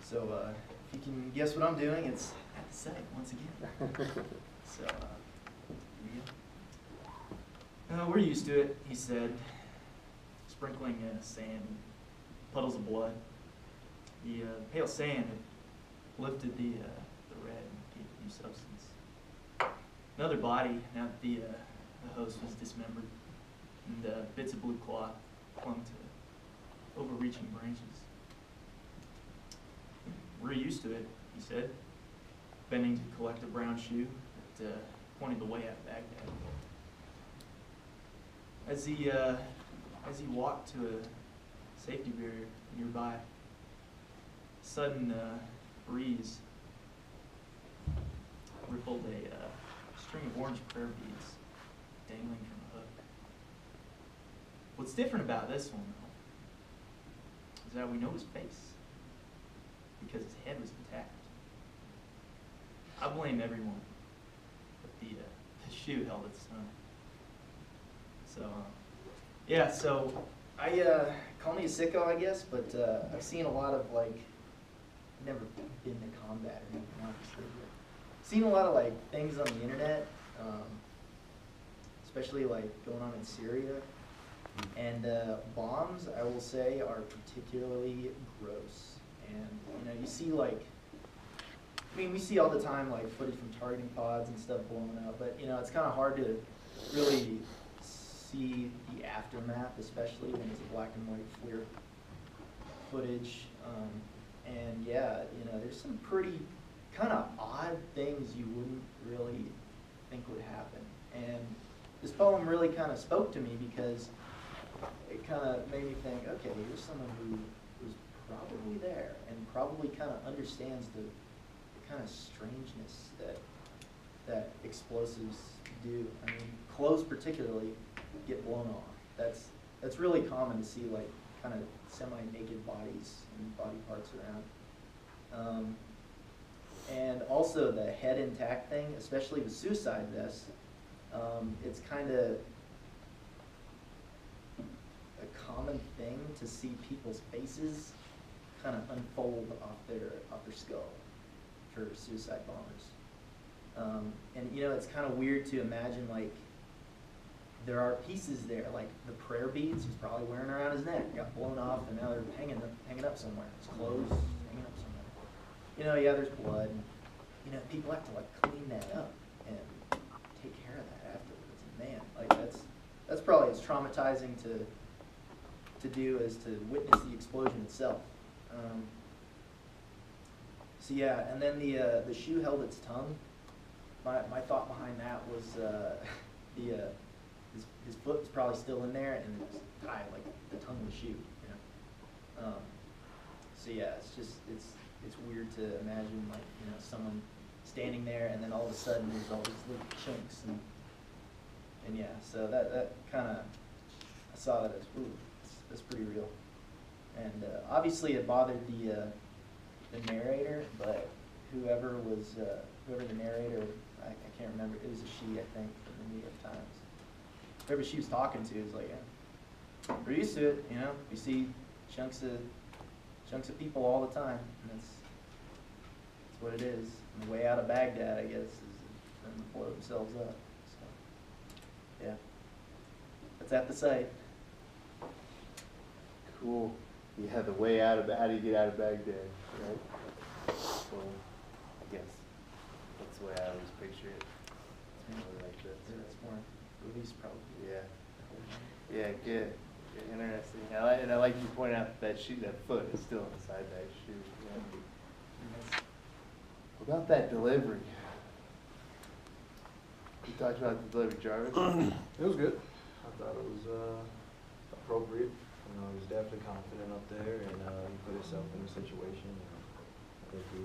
So if you can guess what I'm doing, it's at the site once again. So here we go. We're used to it, he said, sprinkling sand, puddles of blood. The pale sand had lifted the red and gave it new substance. Another body, now that the host was dismembered, and bits of blue cloth clung to overreaching branches. We're used to it, he said, bending to collect a brown shoe that pointed the way out of Baghdad. As he walked to a safety barrier nearby, a sudden breeze rippled a string of orange prayer beads dangling from a hook. What's different about this one, though, is that we know his face, because his head was intact. I blame everyone, but the shoe held its tongue. So, yeah, so I, call me a sicko, I guess, but I've seen a lot of, like, never been to combat or anything, obviously, but seen a lot of, like, things on the internet, especially, like, going on in Syria. And bombs, I will say, are particularly gross. And, you see, like, I mean, we see all the time, like, footage from targeting pods and stuff blowing up, but, it's kind of hard to really see the aftermath, especially when it's black and white FLIR footage. And, yeah, there's some pretty kind of odd things you wouldn't really think would happen. And this poem really kind of spoke to me because it kind of made me think, okay, here's someone who was probably there and probably kind of understands the kind of strangeness that explosives do. I mean, clothes particularly get blown off. That's really common to see, like, kind of semi-naked bodies and body parts around. And also the head intact thing, especially with suicide vests, it's kind of a common thing to see people's faces kind of unfold off their skull for suicide bombers. And it's kind of weird to imagine, like, there are pieces there, like the prayer beads he's probably wearing around his neck got blown off, and now they're hanging up somewhere. His clothes hanging up somewhere. Yeah, there's blood. And, people have to, like, clean that up and take care of that afterwards. And man, like, that's probably as traumatizing to do as to witness the explosion itself. So yeah, and then the shoe held its tongue. My thought behind that was his foot was probably still in there, and it was tied like the tongue of the shoe. So yeah, it's weird to imagine, like, someone standing there, and then all of a sudden there's all these little chunks, and yeah, so that kind of, I saw that as, ooh, that's pretty real. And obviously it bothered the narrator, but whoever the narrator, I can't remember, it was a she, I think, from the New York Times. Whoever she was talking to was like, yeah, we're used to it, we see chunks of people all the time, and that's what it is. And the way out of Baghdad, I guess, is for them to blow themselves up. So, yeah, that's at the site. Cool. Yeah, the way out of, how do you get out of Baghdad, right? So, I guess that's the way I always picture it. It's really like this. Yeah, it's more movies, probably. Yeah. Yeah, good. Interesting. And I like you point out that shoe, that foot is still inside that shoe. Yeah. What about that delivery? You talked about the delivery, Jarvis. It was good. I thought it was appropriate. He was definitely confident up there, and he put himself in the situation. I think he